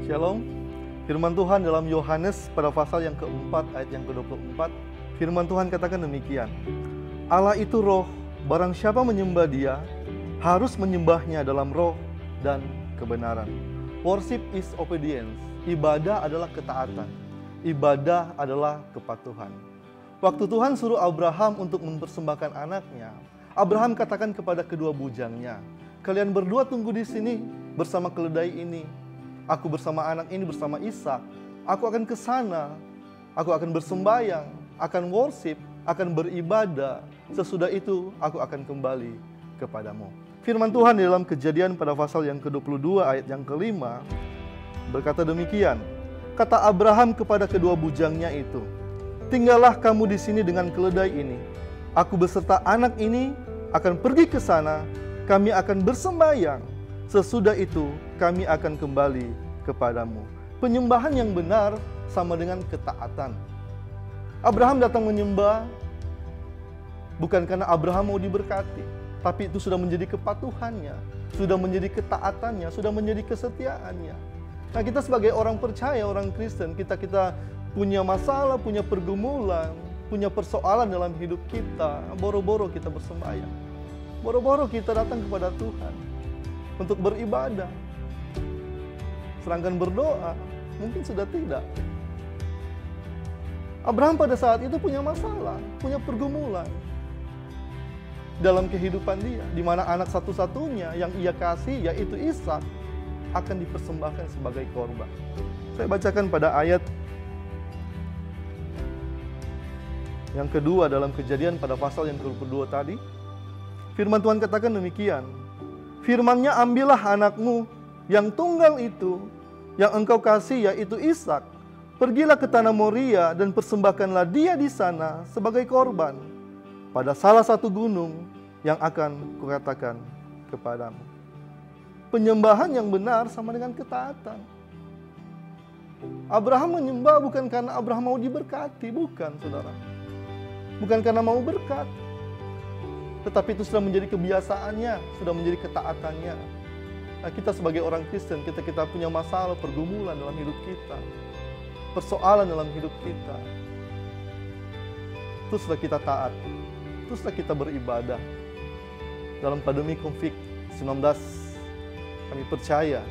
Shalom. Firman Tuhan dalam Yohanes pada pasal yang keempat ayat yang ke-24. Firman Tuhan katakan demikian. Allah itu roh, barang siapa menyembah dia, harus menyembahnya dalam roh dan kebenaran. Worship is obedience. Ibadah adalah ketaatan. Ibadah adalah kepatuhan. Waktu Tuhan suruh Abraham untuk mempersembahkan anaknya, Abraham katakan kepada kedua bujangnya, kalian berdua tunggu di sini bersama keledai ini. Aku bersama anak ini, bersama Ishak. Aku akan ke sana. Aku akan bersembayang, akan worship, akan beribadah. Sesudah itu aku akan kembali kepadamu. Firman Tuhan dalam Kejadian pada pasal yang ke-22 ayat yang ke-5 berkata demikian. Kata Abraham kepada kedua bujangnya itu, tinggallah kamu di sini dengan keledai ini. Aku beserta anak ini akan pergi ke sana. Kami akan bersembayang. Sesudah itu kami akan kembali kepadamu. Penyembahan yang benar sama dengan ketaatan. Abraham datang menyembah bukan karena Abraham mau diberkati, tapi itu sudah menjadi kepatuhannya, sudah menjadi ketaatannya, sudah menjadi kesetiaannya. Nah, kita sebagai orang percaya, orang Kristen, kita punya masalah, punya pergumulan, punya persoalan dalam hidup kita. Boro-boro kita bersembahyang, boro-boro kita datang kepada Tuhan untuk beribadah. Sedangkan berdoa mungkin sudah tidak. Abraham pada saat itu punya masalah, punya pergumulan dalam kehidupan dia, di mana anak satu-satunya yang ia kasih, yaitu Ishak, akan dipersembahkan sebagai korban. Saya bacakan pada ayat yang kedua dalam Kejadian pada pasal yang ke-22 tadi. Firman Tuhan katakan demikian. Firman-Nya, ambillah anakmu yang tunggal itu, yang engkau kasih, yaitu Ishak. Pergilah ke tanah Moria dan persembahkanlah dia di sana sebagai korban pada salah satu gunung yang akan kukatakan kepadamu. Penyembahan yang benar sama dengan ketaatan. Abraham menyembah bukan karena Abraham mau diberkati, bukan, saudara. Bukan karena mau berkat, tetapi itu sudah menjadi kebiasaannya, sudah menjadi ketaatannya. Nah, kita sebagai orang Kristen, kita punya masalah, pergumulan dalam hidup kita, persoalan dalam hidup kita. Teruslah kita taat, teruslah kita beribadah. Dalam pandemi COVID-19, kami percaya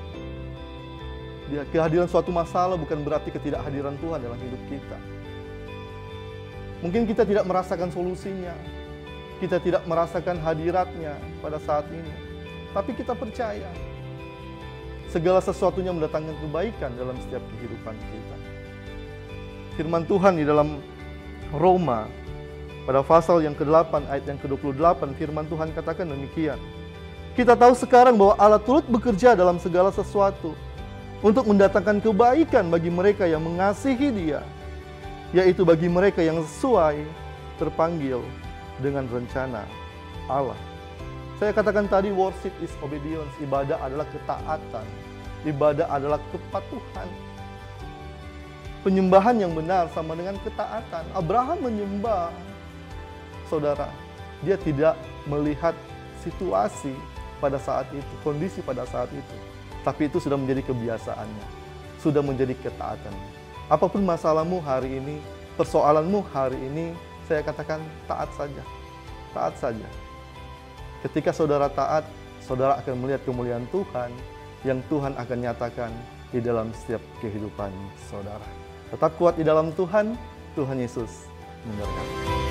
kehadiran suatu masalah bukan berarti ketidakhadiran Tuhan dalam hidup kita. Mungkin kita tidak merasakan solusinya, kita tidak merasakan hadiratnya pada saat ini, tapi kita percaya segala sesuatunya mendatangkan kebaikan dalam setiap kehidupan kita. Firman Tuhan di dalam Roma pada pasal yang ke-8 ayat yang ke-28, firman Tuhan katakan demikian. Kita tahu sekarang bahwa Allah turut bekerja dalam segala sesuatu untuk mendatangkan kebaikan bagi mereka yang mengasihi Dia, yaitu bagi mereka yang sesuai terpanggil dengan rencana Allah. Saya katakan tadi, worship is obedience. Ibadah adalah ketaatan. Ibadah adalah kepatuhan. Penyembahan yang benar sama dengan ketaatan. Abraham menyembah, saudara. Dia tidak melihat situasi pada saat itu, kondisi pada saat itu. Tapi itu sudah menjadi kebiasaannya, sudah menjadi ketaatannya. Apapun masalahmu hari ini, persoalanmu hari ini, saya katakan taat saja. Taat saja. Ketika saudara taat, saudara akan melihat kemuliaan Tuhan yang Tuhan akan nyatakan di dalam setiap kehidupan saudara. Tetap kuat di dalam Tuhan, Tuhan Yesus memberkati.